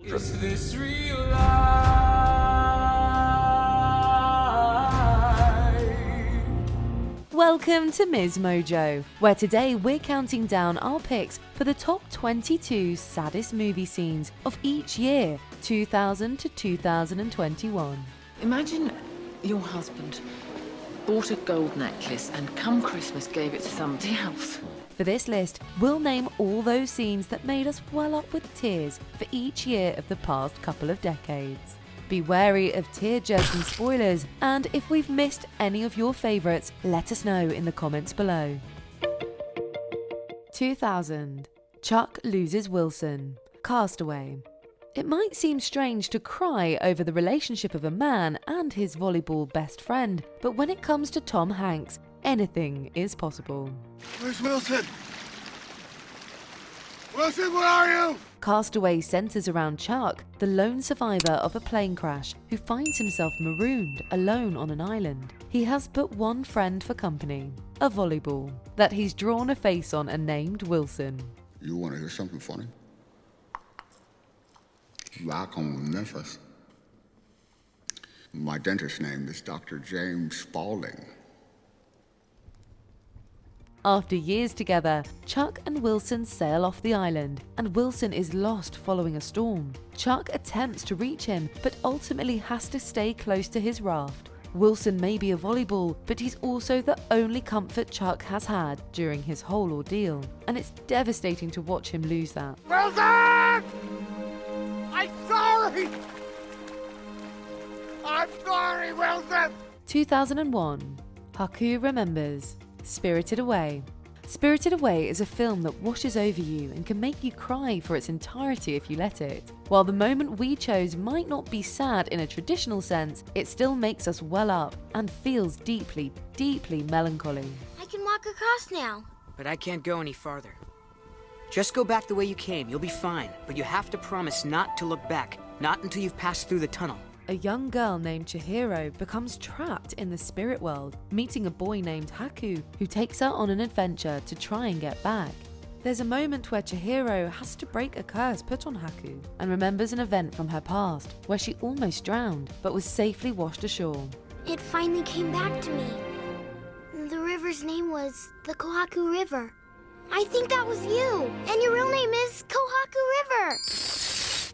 Is this real life? Welcome to MsMojo, where today we're counting down our picks for the top 22 saddest movie scenes of each year, 2000 to 2021. Imagine your husband bought a gold necklace and come Christmas gave it to somebody else. For this list, we'll name all those scenes that made us well up with tears for each year of the past couple of decades. Be wary of tear-jerking spoilers, and if we've missed any of your favourites, let us know in the comments below. 2000. Chuck loses Wilson. Castaway. It might seem strange to cry over the relationship of a man and his volleyball best friend, but when it comes to Tom Hanks, anything is possible. Where's Wilson? Wilson, where are you? Castaway centres around Chuck, the lone survivor of a plane crash who finds himself marooned alone on an island. He has but one friend for company, a volleyball, that he's drawn a face on and named Wilson. You want to hear something funny? Back home in Memphis, my dentist's name is Dr. James Spaulding. After years together, Chuck and Wilson sail off the island, and Wilson is lost following a storm. Chuck attempts to reach him, but ultimately has to stay close to his raft. Wilson may be a volleyball, but he's also the only comfort Chuck has had during his whole ordeal, and it's devastating to watch him lose that. Wilson! I'm sorry! I'm sorry, Wilson! 2001. Haku remembers. Spirited Away. Spirited Away is a film that washes over you and can make you cry for its entirety if you let it. While the moment we chose might not be sad in a traditional sense, it still makes us well up and feels deeply, deeply melancholy. I can walk across now. But I can't go any farther. Just go back the way you came, you'll be fine. But you have to promise not to look back, not until you've passed through the tunnel. A young girl named Chihiro becomes trapped in the spirit world, meeting a boy named Haku, who takes her on an adventure to try and get back. There's a moment where Chihiro has to break a curse put on Haku, and remembers an event from her past where she almost drowned, but was safely washed ashore. It finally came back to me. The river's name was the Kohaku River. I think that was you, and your real name is Kohaku River.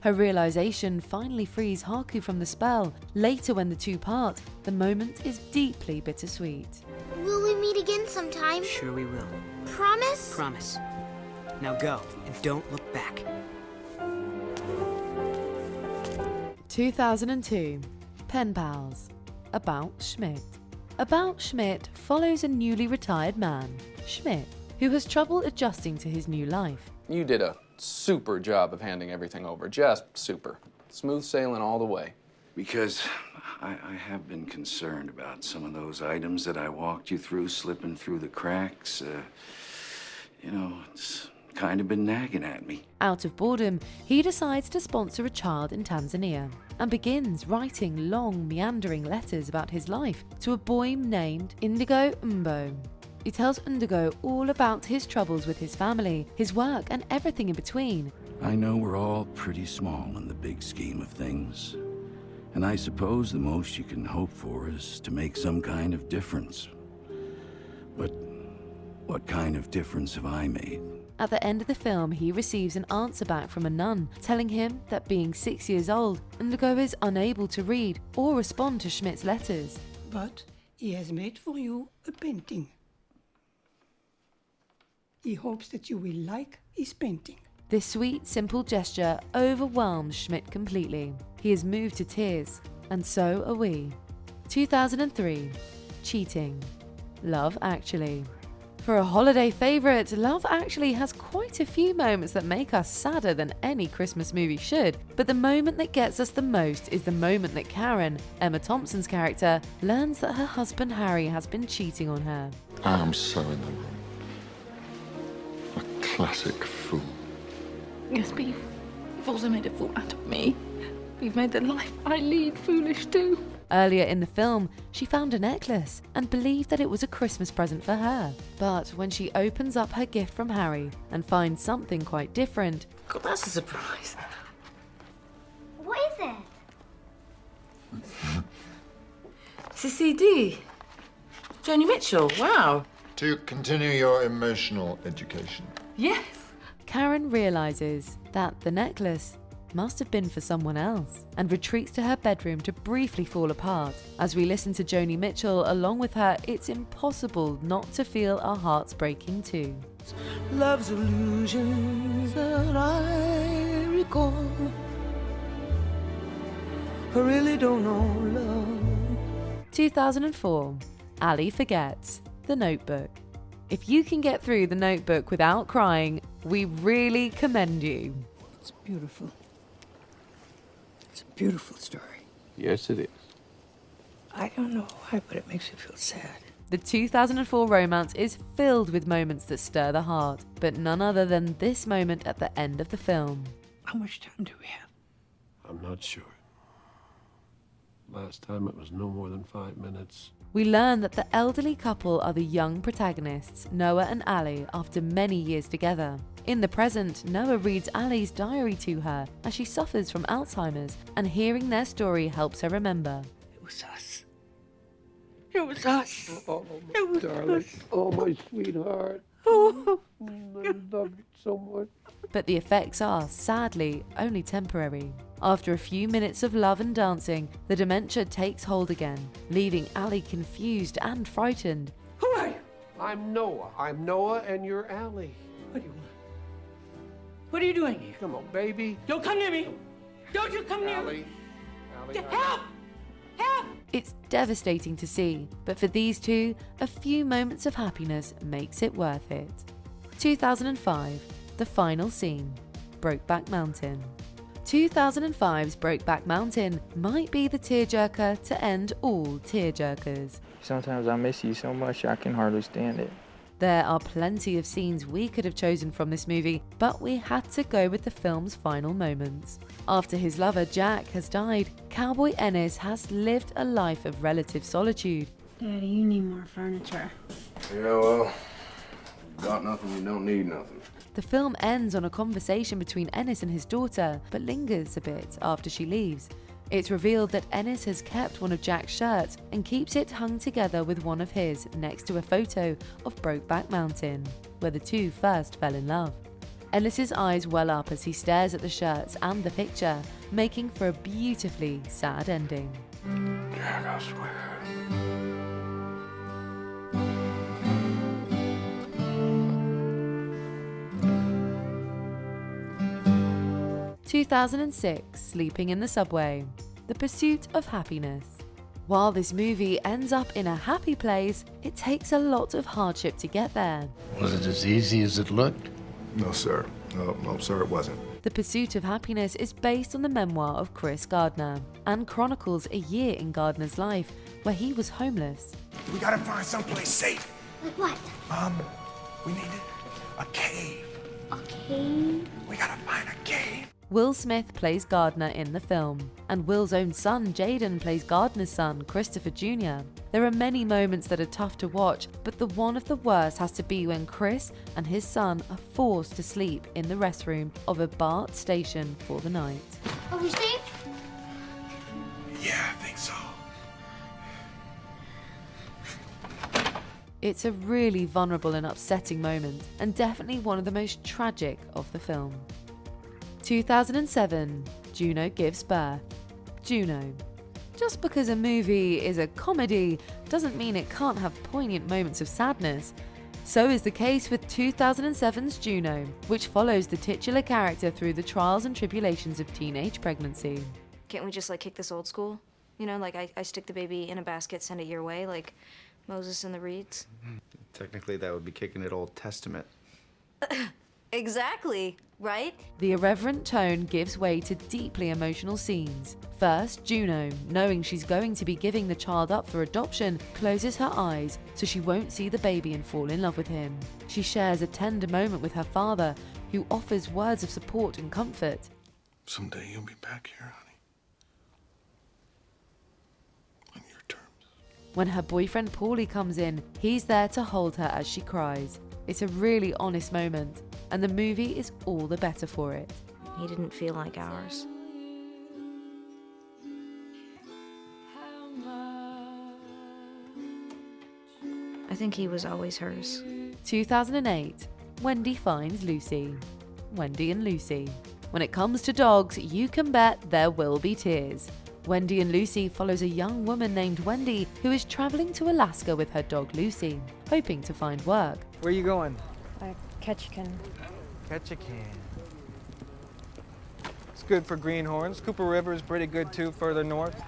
Her realization finally frees Haku from the spell. Later when the two part, the moment is deeply bittersweet. Will we meet again sometime? Sure we will. Promise? Promise. Now go, and don't look back. 2002. Pen Pals. About Schmidt. About Schmidt follows a newly retired man, Schmidt, who has trouble adjusting to his new life. You did a super job of handing everything over. Just super. Smooth sailing all the way. Because I have been concerned about some of those items that I walked you through, slipping through the cracks. It's kind of been nagging at me. Out of boredom, he decides to sponsor a child in Tanzania and begins writing long, meandering letters about his life to a boy named Indigo Mbo. He tells Indigo all about his troubles with his family, his work, and everything in between. I know we're all pretty small in the big scheme of things. And I suppose the most you can hope for is to make some kind of difference. But what kind of difference have I made? At the end of the film, he receives an answer back from a nun, telling him that being 6 years old, Indigo is unable to read or respond to Schmidt's letters. But he has made for you a painting. He hopes that you will like his painting. This sweet, simple gesture overwhelms Schmidt completely. He is moved to tears, and so are we. 2003. Cheating. Love Actually. For a holiday favourite, Love Actually has quite a few moments that make us sadder than any Christmas movie should, but the moment that gets us the most is the moment that Karen, Emma Thompson's character, learns that her husband Harry has been cheating on her. I'm so in the wrong. A classic fool. Yes, but you've also made a fool out of me. You've made the life I lead foolish too. Earlier in the film, she found a necklace and believed that it was a Christmas present for her. But when she opens up her gift from Harry and finds something quite different, God, that's a surprise. a CD. Joni Mitchell, wow. To continue your emotional education. Yes. Karen realizes that the necklace must have been for someone else and retreats to her bedroom to briefly fall apart. As we listen to Joni Mitchell along with her, it's impossible not to feel our hearts breaking too. Love's illusions that I recall. I really don't know love. 2004, Ali forgets The Notebook. If you can get through The Notebook without crying, we really commend you. It's beautiful. It's a beautiful story. Yes, it is. I don't know why, but it makes me feel sad. The 2004 romance is filled with moments that stir the heart, but none other than this moment at the end of the film. How much time do we have? I'm not sure. Last time it was no more than 5 minutes. We learn that the elderly couple are the young protagonists, Noah and Ali, after many years together. In the present, Noah reads Ali's diary to her as she suffers from Alzheimer's, and hearing their story helps her remember. It was us. It was us. Oh, It was darling. us. Oh, my sweetheart. Oh. I love you so much. But the effects are, sadly, only temporary. After a few minutes of love and dancing, the dementia takes hold again, leaving Ali confused and frightened. Who are you? I'm Noah. I'm Noah, and you're Allie. What do you want? What are you doing here? Come on, baby. Don't come near me. Don't you come near me. Help! Help! It's devastating to see, but for these two, a few moments of happiness makes it worth it. 2005, the final scene, Brokeback Mountain. 2005's Brokeback Mountain might be the tearjerker to end all tearjerkers. Sometimes I miss you so much I can hardly stand it. There are plenty of scenes we could have chosen from this movie, but we had to go with the film's final moments. After his lover Jack has died, Cowboy Ennis has lived a life of relative solitude. Daddy, you need more furniture. Yeah, well, got nothing, you don't need nothing. The film ends on a conversation between Ennis and his daughter, but lingers a bit after she leaves. It's revealed that Ennis has kept one of Jack's shirts and keeps it hung together with one of his next to a photo of Brokeback Mountain, where the two first fell in love. Ennis's eyes well up as he stares at the shirts and the picture, making for a beautifully sad ending. Jack, I swear. 2006, Sleeping in the Subway, The Pursuit of Happiness. While this movie ends up in a happy place, it takes a lot of hardship to get there. Was it as easy as it looked? No, sir. No, sir, it wasn't. The Pursuit of Happiness is based on the memoir of Chris Gardner and chronicles a year in Gardner's life where he was homeless. We gotta find someplace safe. Like what? We needed a cave. A cave? We gotta find a cave. Will Smith plays Gardner in the film, and Will's own son, Jaden, plays Gardner's son, Christopher Jr. There are many moments that are tough to watch, but the one of the worst has to be when Chris and his son are forced to sleep in the restroom of a BART station for the night. Are we safe? Yeah, I think so. It's a really vulnerable and upsetting moment, and definitely one of the most tragic of the film. 2007, Juno gives birth. Juno. Just because a movie is a comedy doesn't mean it can't have poignant moments of sadness. So is the case with 2007's Juno, which follows the titular character through the trials and tribulations of teenage pregnancy. Can't we just, kick this old school? You know, I stick the baby in a basket, send it your way, like Moses and the reeds? Technically, that would be kicking it Old Testament. Exactly, right? The irreverent tone gives way to deeply emotional scenes. First, Juno, knowing she's going to be giving the child up for adoption, closes her eyes so she won't see the baby and fall in love with him. She shares a tender moment with her father, who offers words of support and comfort. Someday you'll be back here, honey. On your terms. When her boyfriend Paulie comes in, he's there to hold her as she cries. It's a really honest moment, and the movie is all the better for it. He didn't feel like ours. think he was always hers. 2008, Wendy finds Lucy. Wendy and Lucy. When it comes to dogs, you can bet there will be tears. Wendy and Lucy follows a young woman named Wendy who is traveling to Alaska with her dog Lucy, hoping to find work. Where you going? Ketchikan. Ketchikan. It's good for greenhorns. Cooper River is pretty good too, further north.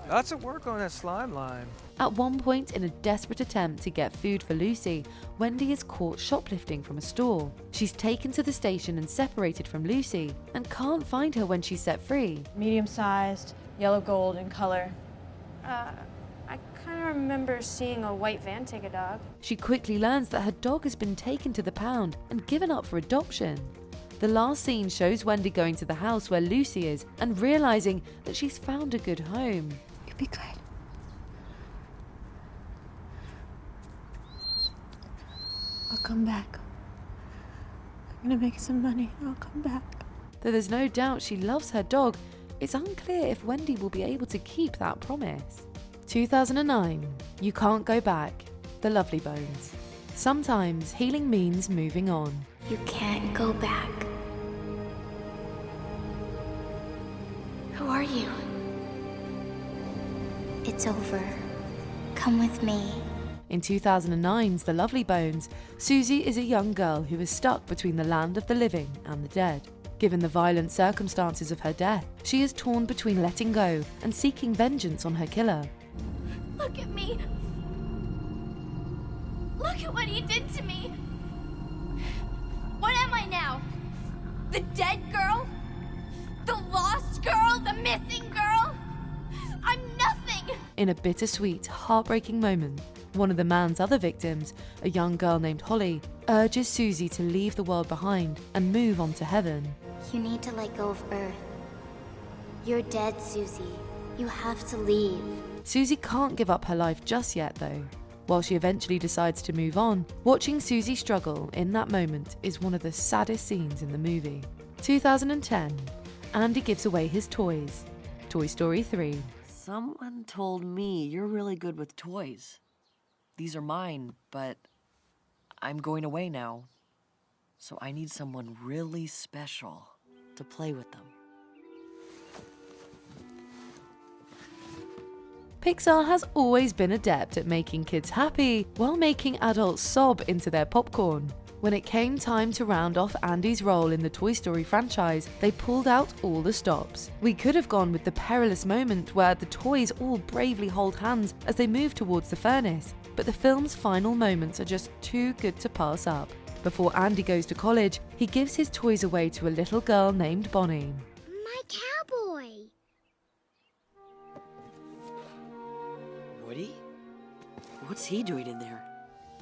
Lots of work on that slime line. At one point, in a desperate attempt to get food for Lucy, Wendy is caught shoplifting from a store. She's taken to the station and separated from Lucy, and can't find her when she's set free. Medium-sized, yellow gold in color. I kind of remember seeing a white van take a dog. She quickly learns that her dog has been taken to the pound and given up for adoption. The last scene shows Wendy going to the house where Lucy is and realizing that she's found a good home. You'll be good. I'll come back. I'm gonna make some money and I'll come back. Though there's no doubt she loves her dog, it's unclear if Wendy will be able to keep that promise. 2009, You Can't Go Back, The Lovely Bones. Sometimes healing means moving on. You can't go back. Who are you? It's over. Come with me. In 2009's The Lovely Bones, Susie is a young girl who is stuck between the land of the living and the dead. Given the violent circumstances of her death, she is torn between letting go and seeking vengeance on her killer. Look at me. Look at what he did to me. What am I now? The dead girl? The lost girl? The missing girl? I'm nothing. In a bittersweet, heartbreaking moment, one of the man's other victims, a young girl named Holly, urges Susie to leave the world behind and move on to heaven. You need to let go of Earth. You're dead, Susie. You have to leave. Susie can't give up her life just yet, though. While she eventually decides to move on, watching Susie struggle in that moment is one of the saddest scenes in the movie. 2010, Andy gives away his toys. Toy Story 3. Someone told me you're really good with toys. These are mine, but I'm going away now. So I need someone really special to play with them. Pixar has always been adept at making kids happy while making adults sob into their popcorn. When it came time to round off Andy's role in the Toy Story franchise, they pulled out all the stops. We could have gone with the perilous moment where the toys all bravely hold hands as they move towards the furnace, but the film's final moments are just too good to pass up. Before Andy goes to college, he gives his toys away to a little girl named Bonnie. My cowboy. Woody? What's he doing in there?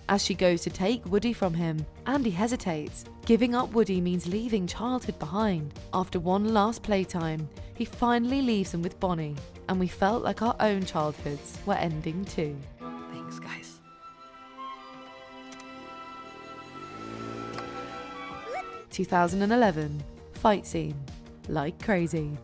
As she goes to take Woody from him, Andy hesitates. Giving up Woody means leaving childhood behind. After one last playtime, he finally leaves them with Bonnie, and we felt like our own childhoods were ending too. Thanks, guys. 2011, Fight Scene, Like Crazy.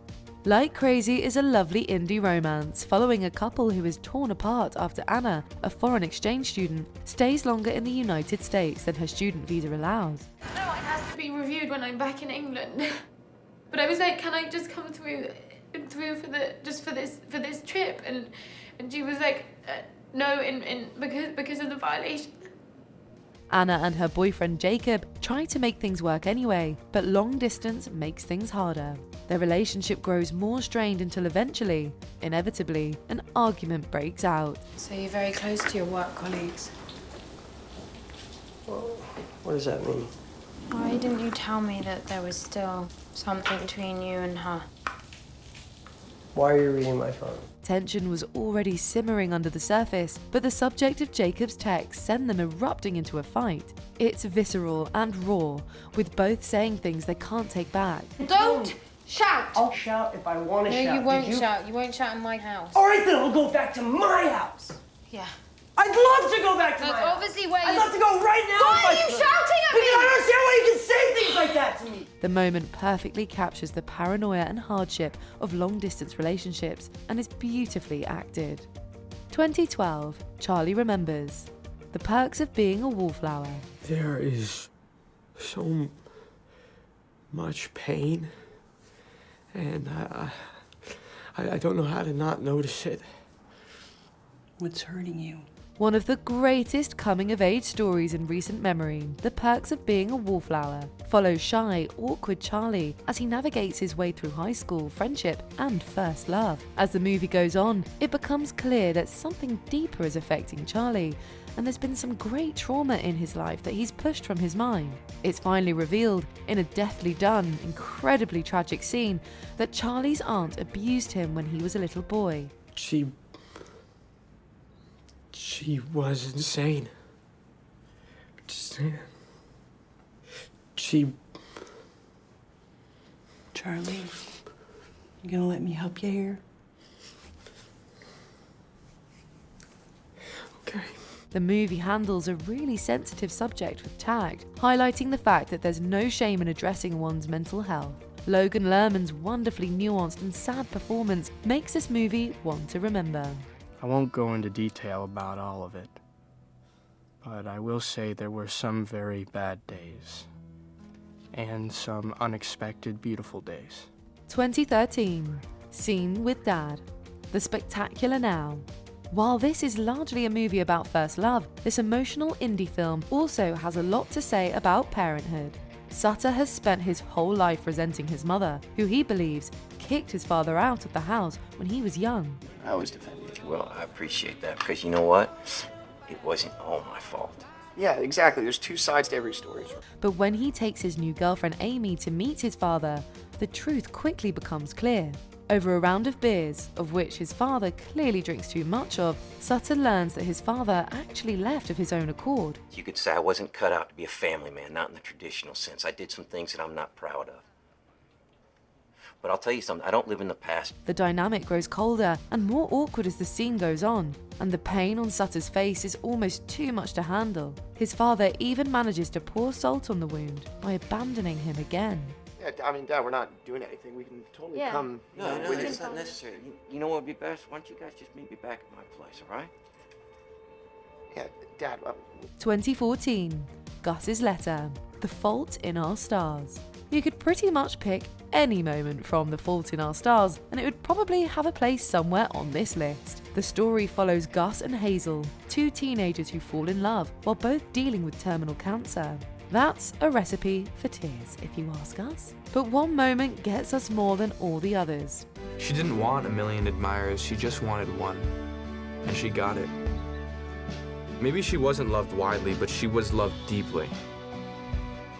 Like Crazy is a lovely indie romance following a couple who is torn apart after Anna, a foreign exchange student, stays longer in the United States than her student visa allows. No, it has to be reviewed when I'm back in England. But I was like, can I just come through for this trip? And she was like, no, because of the violation. Anna and her boyfriend Jacob try to make things work anyway, but long distance makes things harder. Their relationship grows more strained until eventually, inevitably, an argument breaks out. So you're very close to your work colleagues? Well, what does that mean? Why didn't you tell me that there was still something between you and her? Why are you reading my phone? Tension was already simmering under the surface, but the subject of Jacob's text sent them erupting into a fight. It's visceral and raw, with both saying things they can't take back. Don't shout! I'll shout if I want to shout. No, you won't shout. You won't shout in my house. All right, then I'll go back to my house. Yeah. I'd love to go back to my house. That's obviously where I'd love to go right now. Why are you shouting at me? Because I don't understand why you can say things like that to me. The moment perfectly captures the paranoia and hardship of long-distance relationships and is beautifully acted. 2012, Charlie Remembers. The Perks of Being a Wallflower. There is so much pain, and I don't know how to not notice it. What's hurting you? One of the greatest coming-of-age stories in recent memory, The Perks of Being a Wallflower, follows shy, awkward Charlie as he navigates his way through high school, friendship, and first love. As the movie goes on, it becomes clear that something deeper is affecting Charlie, and there's been some great trauma in his life that he's pushed from his mind. It's finally revealed, in a deftly done, incredibly tragic scene, that Charlie's aunt abused him when he was a little boy. She was insane. Charlie, you gonna let me help you here? Okay. The movie handles a really sensitive subject with tact, highlighting the fact that there's no shame in addressing one's mental health. Logan Lerman's wonderfully nuanced and sad performance makes this movie one to remember. I won't go into detail about all of it, but I will say there were some very bad days, and some unexpected beautiful days. 2013, Scene with Dad, The Spectacular Now. While this is largely a movie about first love, this emotional indie film also has a lot to say about parenthood. Sutter has spent his whole life resenting his mother, who he believes kicked his father out of the house when he was young. I always defended you. Well, I appreciate that, because you know what? It wasn't all my fault. Yeah, exactly. There's two sides to every story. But when he takes his new girlfriend Amy to meet his father, the truth quickly becomes clear. Over a round of beers, of which his father clearly drinks too much of, Sutter learns that his father actually left of his own accord. You could say I wasn't cut out to be a family man, not in the traditional sense. I did some things that I'm not proud of. But I'll tell you something, I don't live in the past. The dynamic grows colder and more awkward as the scene goes on, and the pain on Sutter's face is almost too much to handle. His father even manages to pour salt on the wound by abandoning him again. Yeah, I mean, Dad, we're not doing anything. We can totally come. No, it's not necessary. You know what would be best? Why don't you guys just meet me back at my place, all right? Yeah, Dad. 2014, Gus's Letter, The Fault in Our Stars. You could pretty much pick any moment from The Fault in Our Stars, and it would probably have a place somewhere on this list. The story follows Gus and Hazel, two teenagers who fall in love while both dealing with terminal cancer. That's a recipe for tears, if you ask us. But one moment gets us more than all the others. She didn't want a million admirers, she just wanted one. And she got it. Maybe she wasn't loved widely, but she was loved deeply.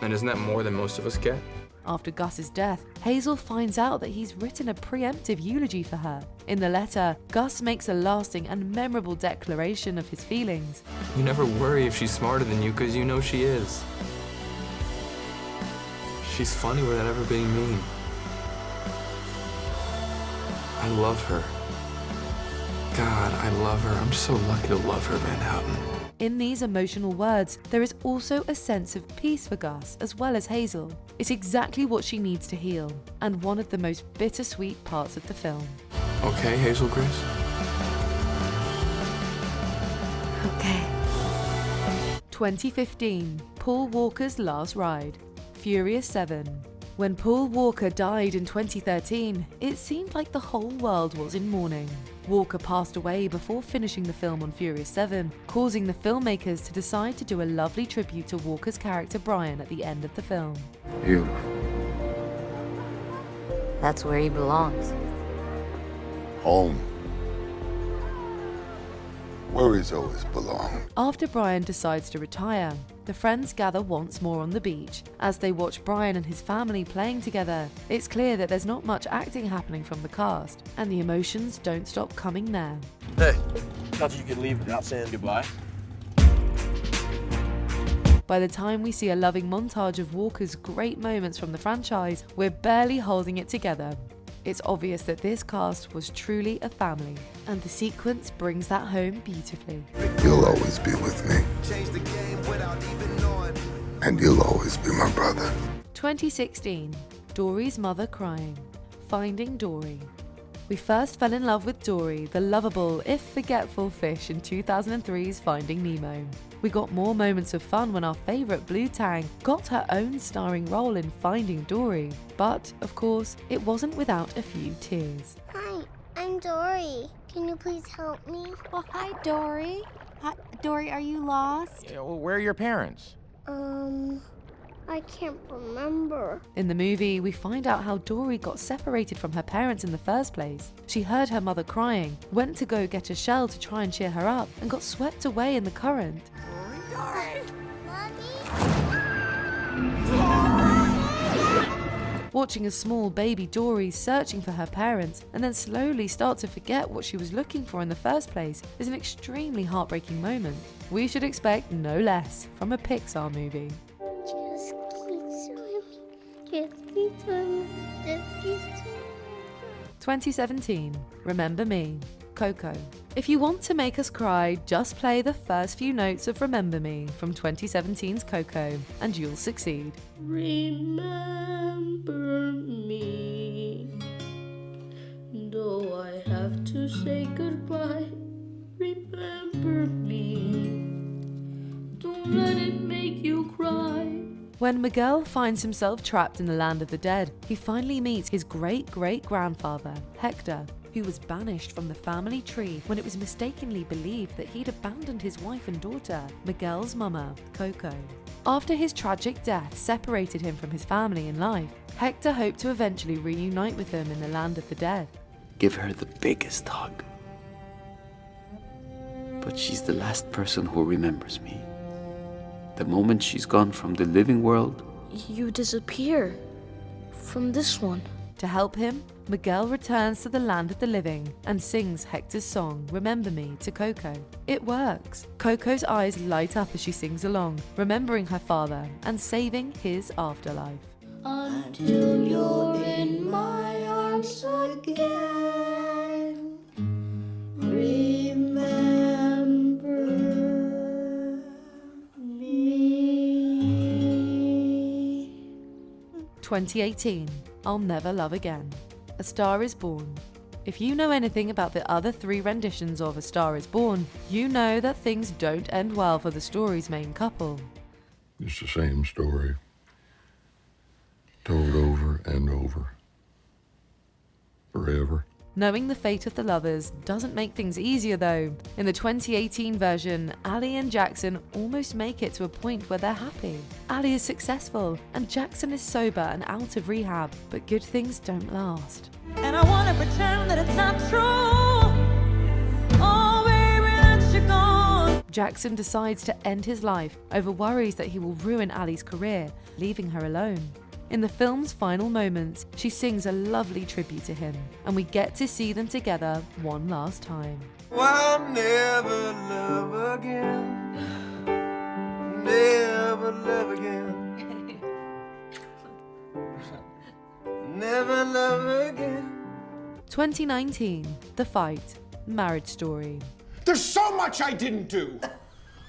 And isn't that more than most of us get? After Gus's death, Hazel finds out that he's written a preemptive eulogy for her. In the letter, Gus makes a lasting and memorable declaration of his feelings. You never worry if she's smarter than you, because you know she is. She's funny without ever being mean. I love her. God, I love her. I'm so lucky to love her, Van Houten. In these emotional words, there is also a sense of peace for Gus as well as Hazel. It's exactly what she needs to heal, and one of the most bittersweet parts of the film. Okay, Hazel Grace? Okay. 2015, Paul Walker's Last Ride, Furious 7. When Paul Walker died in 2013, it seemed like the whole world was in mourning. Walker passed away before finishing the film on Furious 7, causing the filmmakers to decide to do a lovely tribute to Walker's character Brian at the end of the film. Beautiful. That's where he belongs. Home. Where he's always belonged. After Brian decides to retire, the friends gather once more on the beach. As they watch Brian and his family playing together, it's clear that there's not much acting happening from the cast, and the emotions don't stop coming there. Hey, thought you could leave without saying goodbye. By the time we see a loving montage of Walker's great moments from the franchise, we're barely holding it together. It's obvious that this cast was truly a family, and the sequence brings that home beautifully. You'll always be with me. And you'll always be my brother. 2016, Dory's Mother Crying, Finding Dory. We first fell in love with Dory, the lovable, if forgetful fish in 2003's Finding Nemo. We got more moments of fun when our favourite Blue Tang got her own starring role in Finding Dory. But, of course, it wasn't without a few tears. Hi, I'm Dory. Can you please help me? Oh, hi, Dory. Hi, Dory, are you lost? Yeah, well, where are your parents? I can't remember. In the movie, we find out how Dory got separated from her parents in the first place. She heard her mother crying, went to go get a shell to try and cheer her up, and got swept away in the current. Dory! Watching a small baby Dory searching for her parents and then slowly start to forget what she was looking for in the first place is an extremely heartbreaking moment. We should expect no less from a Pixar movie. Just keep swimming. Just keep swimming. Just keep swimming. 2017, Remember Me, Coco. If you want to make us cry, just play the first few notes of Remember Me from 2017's Coco, and you'll succeed. Remember me, though I have to say goodbye. Remember me, don't let it make you cry. When Miguel finds himself trapped in the land of the dead, he finally meets his great-great-grandfather, Hector, who was banished from the family tree when it was mistakenly believed that he'd abandoned his wife and daughter, Miguel's mama, Coco. After his tragic death separated him from his family in life, Hector hoped to eventually reunite with them in the land of the dead. Give her the biggest hug. But she's the last person who remembers me. The moment she's gone from the living world, You disappear from this one. To help him, Miguel returns to the land of the living and sings Hector's song, Remember Me, to Coco. It works. Coco's eyes light up as she sings along, remembering her father and saving his afterlife. Until you're in my arms again. Remember me. 2018, I'll Never Love Again. A Star is Born. If you know anything about the other three renditions of A Star is Born, you know that things don't end well for the story's main couple. It's the same story, told over and over, forever. Knowing the fate of the lovers doesn't make things easier though. In the 2018 version, Ali and Jackson almost make it to a point where they're happy. Ali is successful and Jackson is sober and out of rehab, but good things don't last. And I wanna pretend that it's not true. Oh, baby, that you're gone. Jackson decides to end his life over worries that he will ruin Ali's career, leaving her alone. In the film's final moments, she sings a lovely tribute to him, and we get to see them together one last time. I'll never love again. Never love again. Never love again. 2019, The Fight, Marriage Story. There's so much I didn't do.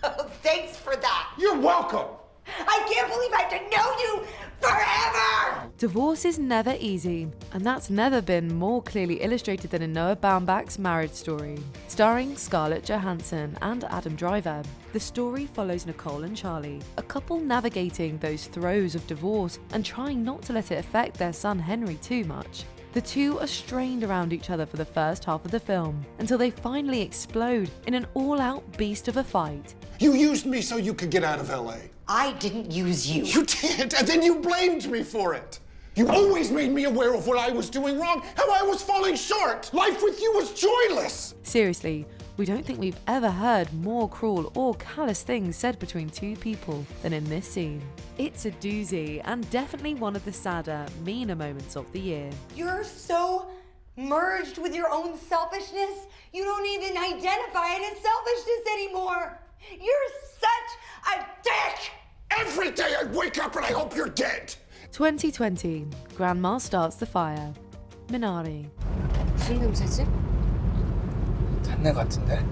Oh, thanks for that. You're welcome. I can't believe I have to know you forever! Divorce is never easy, and that's never been more clearly illustrated than in Noah Baumbach's Marriage Story. Starring Scarlett Johansson and Adam Driver, the story follows Nicole and Charlie, a couple navigating those throes of divorce and trying not to let it affect their son Henry too much. The two are strained around each other for the first half of the film, until they finally explode in an all-out beast of a fight. You used me so you could get out of L.A. I didn't use you. You did, and then you blamed me for it. You always made me aware of what I was doing wrong, how I was falling short. Life with you was joyless. Seriously, we don't think we've ever heard more cruel or callous things said between two people than in this scene. It's a doozy, and definitely one of the sadder, meaner moments of the year. You're so merged with your own selfishness, you don't even identify it as selfishness anymore. You're such a dick! Every day I wake up and I hope you're dead. 2020, Grandma Starts the Fire, Minari. 무슨 냄새지? 잔내 같은데?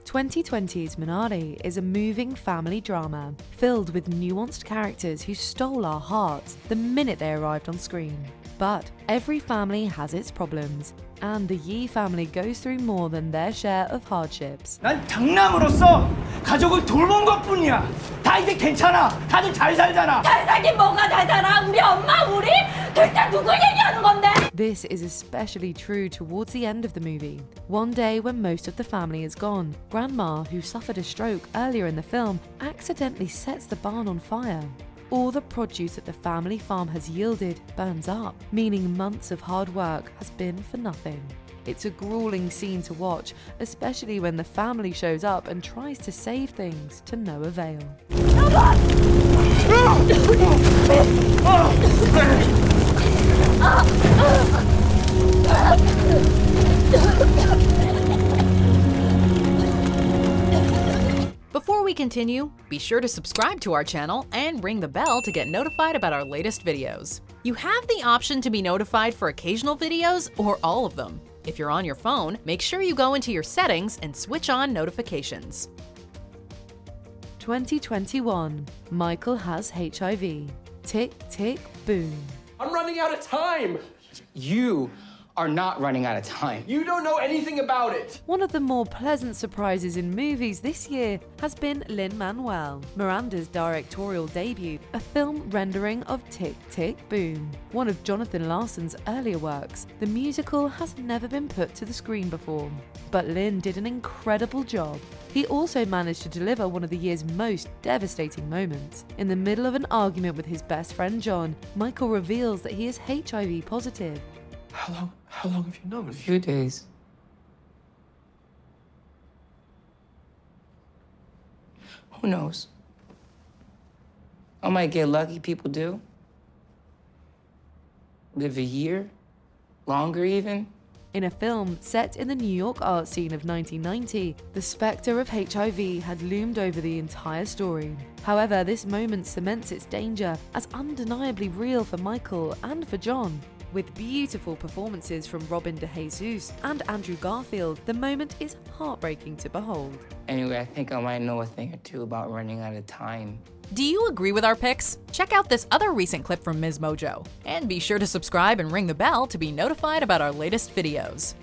2020's Minari is a moving family drama filled with nuanced characters who stole our hearts the minute they arrived on screen. But every family has its problems, and the Yi family goes through more than their share of hardships. 난 장남으로서 가족을 돌본 것뿐이야. 다 이제 괜찮아. 다들 잘 살잖아. 잘 살긴 뭐가 잘 살아? 우리 엄마, 우리? 대체 누구 얘기하는 건데? This is especially true towards the end of the movie. One day when most of the family is gone, Grandma, who suffered a stroke earlier in the film, accidentally sets the barn on fire. All the produce that the family farm has yielded burns up, meaning months of hard work has been for nothing. It's a grueling scene to watch, especially when the family shows up and tries to save things to no avail. Before we continue, be sure to subscribe to our channel and ring the bell to get notified about our latest videos. You have the option to be notified for occasional videos or all of them. If you're on your phone, make sure you go into your settings and switch on notifications. 2021. Michael has HIV. Tick, tick, boom. I'm running out of time. You are not running out of time. You don't know anything about it. One of the more pleasant surprises in movies this year has been Lin-Manuel Miranda's directorial debut, a film rendering of Tick, Tick, Boom. One of Jonathan Larson's earlier works, the musical has never been put to the screen before. But Lin did an incredible job. He also managed to deliver one of the year's most devastating moments. In the middle of an argument with his best friend John, Michael reveals that he is HIV positive. How long have you known? A few days. Who knows? I might get lucky, people do. Live a year, longer even. In a film set in the New York art scene of 1990, the spectre of HIV had loomed over the entire story. However, this moment cements its danger as undeniably real for Michael and for John. With beautiful performances from Robin DeJesus and Andrew Garfield, the moment is heartbreaking to behold. Anyway, I think I might know a thing or two about running out of time. Do you agree with our picks? Check out this other recent clip from MsMojo. And be sure to subscribe and ring the bell to be notified about our latest videos.